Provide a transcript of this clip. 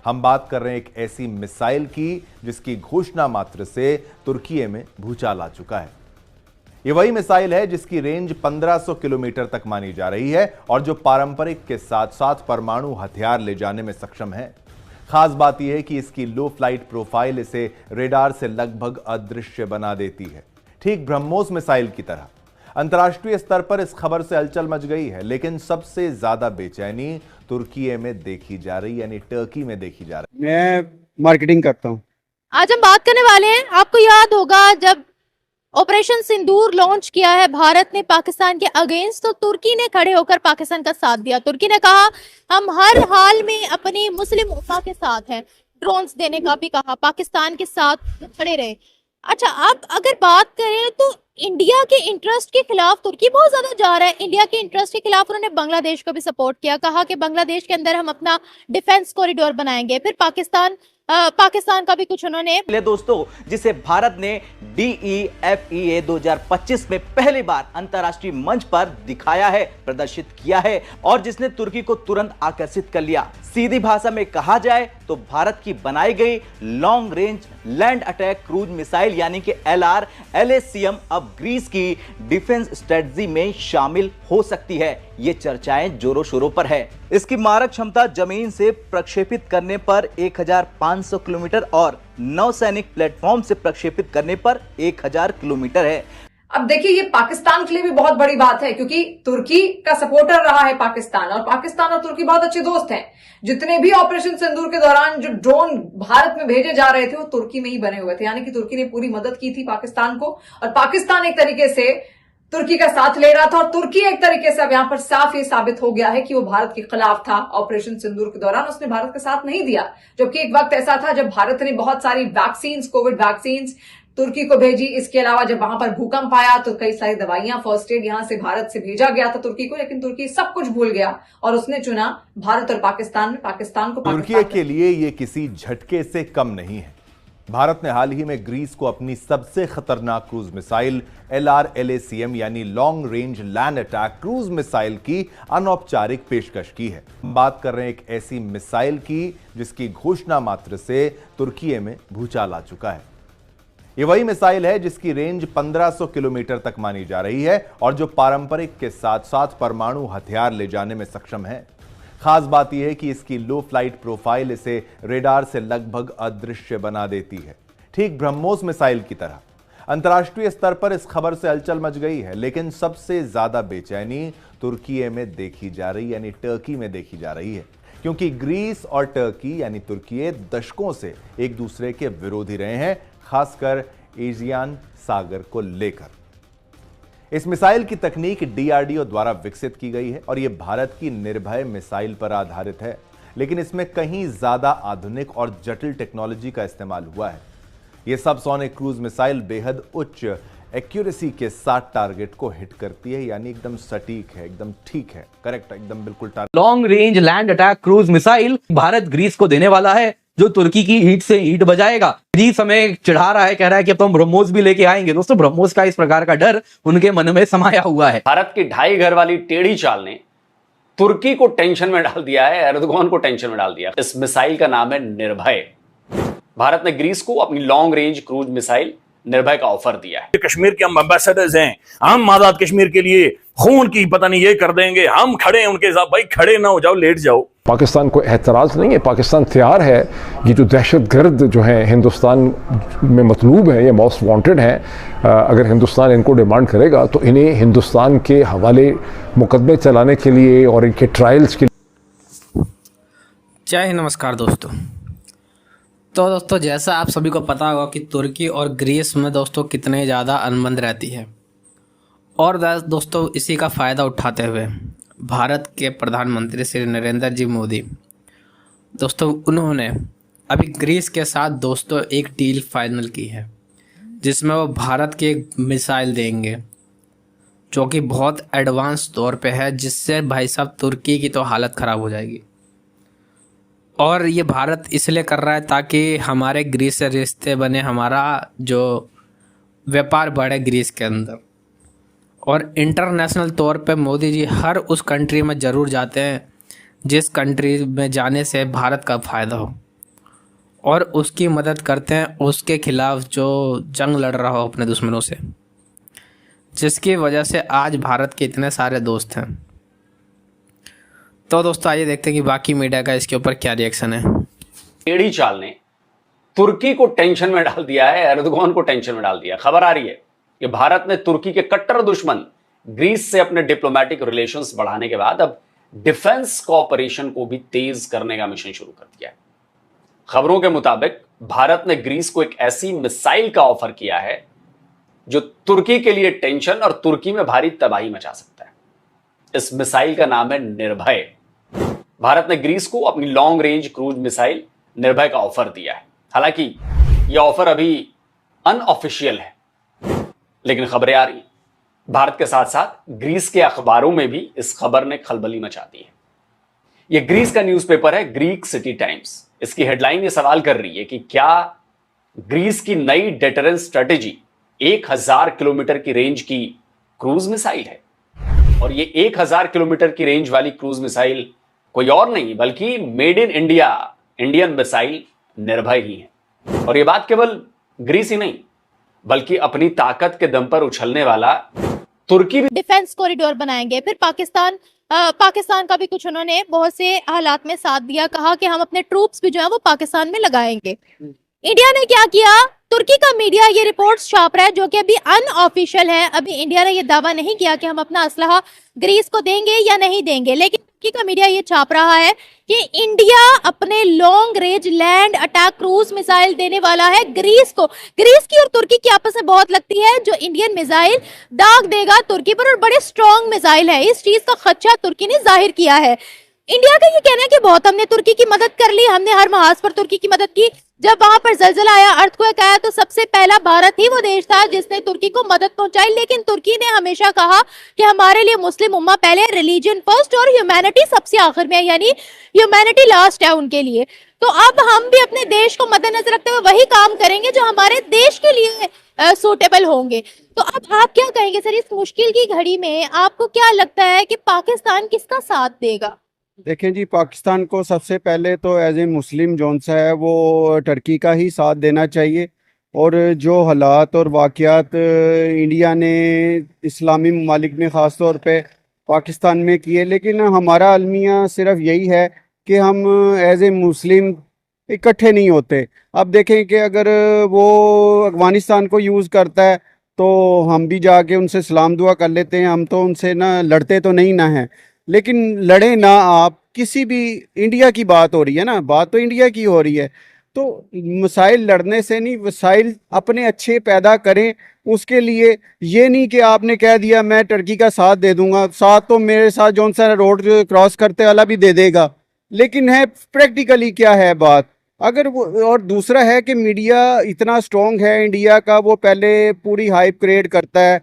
हम बात कर रहे हैं एक ऐसी मिसाइल की जिसकी घोषणा मात्र से तुर्की में भूचाल आ चुका है। ये वही मिसाइल है जिसकी रेंज 1500 किलोमीटर तक मानी जा रही है और जो पारंपरिक के साथ साथ परमाणु हथियार ले जाने में सक्षम है। खास बात यह है कि इसकी लो फ्लाइट प्रोफाइल इसे रेडार से लगभग अदृश्य बना देती है, ठीक ब्रह्मोस मिसाइल की तरह। अंतर्राष्ट्रीय स्तर पर इस खबर से हलचल मच गई है, लेकिन सबसे ज्यादा बेचैनी तुर्की में देखी जा रही, यानी टर्की में देखी जा रही। मैं मार्केटिंग करता हूँ। आज हम बात करने वाले हैं, आपको याद होगा जब ऑपरेशन सिंदूर लॉन्च किया है भारत ने पाकिस्तान के अगेंस्ट, तो तुर्की ने खड़े होकर पाकिस्तान का साथ दिया। तुर्की ने कहा हम हर हाल में अपनी मुस्लिम उम्मा के साथ हैं, ड्रोन्स देने का भी कहा, पाकिस्तान के साथ खड़े रहे। अच्छा, आप अगर बात करें तो इंडिया के इंटरेस्ट के खिलाफ तुर्की बहुत ज्यादा जा रहा है। इंडिया के इंटरेस्ट के खिलाफ उन्होंने बांग्लादेश को भी सपोर्ट किया, कहा कि बांग्लादेश के अंदर हम अपना डिफेंस कॉरिडोर बनाएंगे। फिर पाकिस्तान का भी कुछ उन्होंने दोस्तों, जिसे भारत ने DEFEA 2025 में पहली बार अंतर्राष्ट्रीय मंच पर दिखाया है, प्रदर्शित किया है और जिसने तुर्की को तुरंत आकर्षित कर लिया। सीधी भाषा में कहा जाए तो भारत की बनाई गई long range land attack cruise missile यानी कि LRLACM अब ग्रीस की डिफेंस स्ट्रेटजी में शामिल हो सकती है। ये चर्चाएं जोरों शोरों पर है। इसकी मारक क्षमता जमीन से प्रक्षेपित करने पर 1500 किलोमीटर और नौसैनिक प्लेटफॉर्म से प्रक्षेपित करने पर 1000 किलोमीटर है। अब देखिए, ये पाकिस्तान के लिए भी बहुत बड़ी बात है क्योंकि तुर्की का सपोर्टर रहा है पाकिस्तान, और पाकिस्तान और तुर्की बहुत अच्छे दोस्त हैं। जितने भी ऑपरेशन सिंदूर के दौरान जो ड्रोन भारत में भेजे जा रहे थे वो तुर्की में ही बने हुए थे, यानी कि तुर्की ने पूरी मदद की थी पाकिस्तान को, और पाकिस्तान एक तरीके से तुर्की का साथ ले रहा था। और तुर्की एक तरीके से अब यहां पर साफ ये साबित हो गया है कि वो भारत के खिलाफ था। ऑपरेशन सिंदूर के दौरान उसने भारत का साथ नहीं दिया, जबकि एक वक्त ऐसा था जब भारत ने बहुत सारी वैक्सीन, कोविड वैक्सीन तुर्की को भेजी। इसके अलावा जब वहां पर भूकंप आया तो कई सारी दवाइयां, फर्स्ट एड यहां से भारत से भेजा गया था तुर्की को, लेकिन तुर्की सब कुछ भूल गया और उसने चुना भारत और पाकिस्तान को। तुर्की के लिए ये किसी झटके से कम नहीं है। भारत ने हाल ही में ग्रीस को अपनी सबसे खतरनाक क्रूज मिसाइल LRLACM यानी long range land attack cruise missile की अनौपचारिक पेशकश की है। हम बात कर रहे हैं एक ऐसी मिसाइल की जिसकी घोषणा मात्र से तुर्की में भूचाल आ चुका है। ये वही मिसाइल है जिसकी रेंज 1500 किलोमीटर तक मानी जा रही है और जो पारंपरिक के साथ साथ परमाणु हथियार ले जाने में सक्षम है। खास बात यह है कि इसकी लो फ्लाइट प्रोफाइल इसे रेडार से लगभग अदृश्य बना देती है, ठीक ब्रह्मोस मिसाइल की तरह। अंतर्राष्ट्रीय स्तर पर इस खबर से हलचल मच गई है, लेकिन सबसे ज्यादा बेचैनी तुर्की में देखी जा रही, यानी टर्की में देखी जा रही है, क्योंकि ग्रीस और टर्की यानी तुर्की दशकों से एक दूसरे के विरोधी रहे हैं, खासकर एजियन सागर को लेकर। इस मिसाइल की तकनीक DRDO द्वारा विकसित की गई है और यह भारत की निर्भय मिसाइल पर आधारित है, लेकिन इसमें कहीं ज्यादा आधुनिक और जटिल टेक्नोलॉजी का इस्तेमाल हुआ है। यह सबसोनिक क्रूज मिसाइल बेहद उच्च एक्यूरेसी के साथ टारगेट को हिट करती है, यानी एकदम सटीक है, एकदम ठीक है, करेक्ट, एकदम बिल्कुल target. Long range land attack cruise missile Bharat Greece को देने वाला है, जो तुर्की की ईंट से ईंट बजाएगा। ग्रीस हमें चिढ़ा रहा है, कह रहा है कि अब तो हम ब्रह्मोस भी लेके आएंगे। दोस्तों, ब्रह्मोस का इस प्रकार का डर उनके मन में समाया हुआ है। भारत की ढाई घर वाली टेढ़ी चाल ने तुर्की को टेंशन में डाल दिया है, एर्दोगान को टेंशन में डाल दिया। इस मिसाइल का नाम है निर्भय। भारत ने ग्रीस को अपनी लॉन्ग रेंज क्रूज मिसाइल निर्भय का ऑफर दिया है। कश्मीर के हम एम्बेसडर्स हैं, हम आजाद कश्मीर के लिए खून की पता नहीं ये कर देंगे, हम खड़े हैं उनके साथ। भाई खड़े ना हो जाओ, लेट जाओ। पाकिस्तान को एतराज नहीं है, पाकिस्तान तैयार है। ये जो दहशतगर्द जो है हिंदुस्तान में मतलूब है, ये मोस्ट वांटेड हैं। अगर हिंदुस्तान इनको डिमांड करेगा तो इन्हें हिंदुस्तान के हवाले मुकदमे चलाने के लिए और इनके ट्रायल्स के लिए। जय हिंद, नमस्कार दोस्तों। तो दोस्तों, जैसा आप सभी को पता होगा कि तुर्की और ग्रीस में दोस्तों कितने ज़्यादा अनबन रहती है, और दोस्तों इसी का फ़ायदा उठाते हुए भारत के प्रधानमंत्री श्री नरेंद्र जी मोदी दोस्तों, उन्होंने अभी ग्रीस के साथ दोस्तों एक डील फाइनल की है, जिसमें वो भारत की एक मिसाइल देंगे जो कि बहुत एडवांस तौर पे है, जिससे भाई साहब तुर्की की तो हालत ख़राब हो जाएगी। और ये भारत इसलिए कर रहा है ताकि हमारे ग्रीस से रिश्ते बने, हमारा जो व्यापार बढ़े ग्रीस के अंदर। और इंटरनेशनल तौर पे मोदी जी हर उस कंट्री में ज़रूर जाते हैं जिस कंट्री में जाने से भारत का फ़ायदा हो। और उसकी मदद करते हैं उसके खिलाफ जो जंग लड़ रहा हो अपने दुश्मनों से, जिसकी वजह से आज भारत के इतने सारे दोस्त हैं। तो दोस्तों आइए देखते हैं कि बाकी मीडिया का इसके ऊपर क्या रिएक्शन है। टेढ़ी चाल ने तुर्की को टेंशन में डाल दिया है, एर्दोगान को टेंशन में डाल दिया। खबर आ रही है कि भारत ने तुर्की के कट्टर दुश्मन ग्रीस से अपने डिप्लोमेटिक रिलेशंस बढ़ाने के बाद अब डिफेंस कोऑपरेशन को भी तेज करने का मिशन शुरू कर दिया है। खबरों के मुताबिक भारत ने ग्रीस को एक ऐसी मिसाइल का ऑफर किया है जो तुर्की के लिए टेंशन और तुर्की में भारी तबाही मचा सकता है। इस मिसाइल का नाम है निर्भय। भारत ने ग्रीस को अपनी लॉन्ग रेंज क्रूज मिसाइल निर्भय का ऑफर दिया है। हालांकि यह ऑफर अभी अनऑफिशियल है, लेकिन खबरें आ रही। भारत के साथ साथ ग्रीस के अखबारों में भी इस खबर ने खलबली मचा दी है। यह ग्रीस का न्यूज़पेपर है, ग्रीक सिटी टाइम्स। इसकी हेडलाइन ये सवाल कर रही है कि क्या ग्रीस की नई डेटरेंस स्ट्रेटेजी 1000 किलोमीटर की रेंज की क्रूज मिसाइल है। और ये 1000 किलोमीटर की रेंज वाली क्रूज मिसाइल कोई और नहीं बल्कि made in India Indian missile निर्भय ही है। और ये बात केवल ग्रीस ही नहीं बल्कि अपनी ताकत के दम पर उछलने वाला तुर्की भी डिफेंस कॉरिडोर बनाएंगे। फिर पाकिस्तान का भी कुछ उन्होंने बहुत से हालात में साथ दिया, कहा कि हम अपने ट्रूप्स भी जो है वो पाकिस्तान में लगाएंगे। इंडिया ने क्या किया? तुर्की का मीडिया ये रिपोर्ट्स छाप रहा है जो कि अभी अनऑफिशियल है। अभी इंडिया ने ये दावा नहीं किया कि हम अपना असलहा ग्रीस को देंगे या नहीं देंगे, लेकिन तुर्की का मीडिया ये छाप रहा है कि इंडिया अपने long range land attack cruise missile देने वाला है ग्रीस को। ग्रीस की और तुर्की की आपस में बहुत लगती है, जो इंडियन मिसाइल दाग देगा तुर्की पर, और बड़े स्ट्रॉन्ग मिसाइल है। इस चीज का खदशा तुर्की ने जाहिर किया है। इंडिया का ये कहना है कि बहुत हमने तुर्की की मदद कर ली, हमने हर महाज पर तुर्की की मदद की। जब वहां पर जलजला आया, अर्थक्वेक आया, तो सबसे पहला भारत ही वो देश था जिसने तुर्की को मदद पहुंचाई। लेकिन तुर्की ने हमेशा कहा कि हमारे लिए मुस्लिम उम्मा पहले, रिलीजन फर्स्ट और ह्यूमैनिटी सबसे आखिर में, यानी ह्यूमैनिटी लास्ट है उनके लिए। तो अब हम भी अपने देश को मद्देनजर रखते हुए वही काम करेंगे जो हमारे देश के लिए सूटेबल होंगे। तो अब आप क्या कहेंगे सर, इस मुश्किल की घड़ी में आपको क्या लगता है कि पाकिस्तान किसका साथ देगा? देखें जी, पाकिस्तान को सबसे पहले तो एज ए मुस्लिम जोन सा है वो टर्की का ही साथ देना चाहिए। और जो हालात और वाक़यात इंडिया ने, इस्लामी ममालिक ने ख़ास तौर पे पाकिस्तान में किए, लेकिन हमारा अलमिया सिर्फ यही है कि हम एज ए मुस्लिम इकट्ठे नहीं होते। अब देखें कि अगर वो अफ़गानिस्तान को यूज़ करता है तो हम भी जाके उनसे सलाम दुआ कर लेते हैं। हम तो उनसे ना लड़ते तो नहीं ना हैं, लेकिन लड़े ना आप। किसी भी, इंडिया की बात हो रही है ना, बात तो इंडिया की हो रही है, तो मिसाइल लड़ने से नहीं, मिसाइल अपने अच्छे पैदा करें। उसके लिए ये नहीं कि आपने कह दिया मैं टर्की का साथ दे दूंगा, साथ तो मेरे साथ जौन सा रोड क्रॉस करते वाला भी दे देगा, लेकिन है प्रैक्टिकली क्या है बात। अगर वो, और दूसरा है कि मीडिया इतना स्ट्रॉन्ग है इंडिया का, वो पहले पूरी हाइप क्रिएट करता है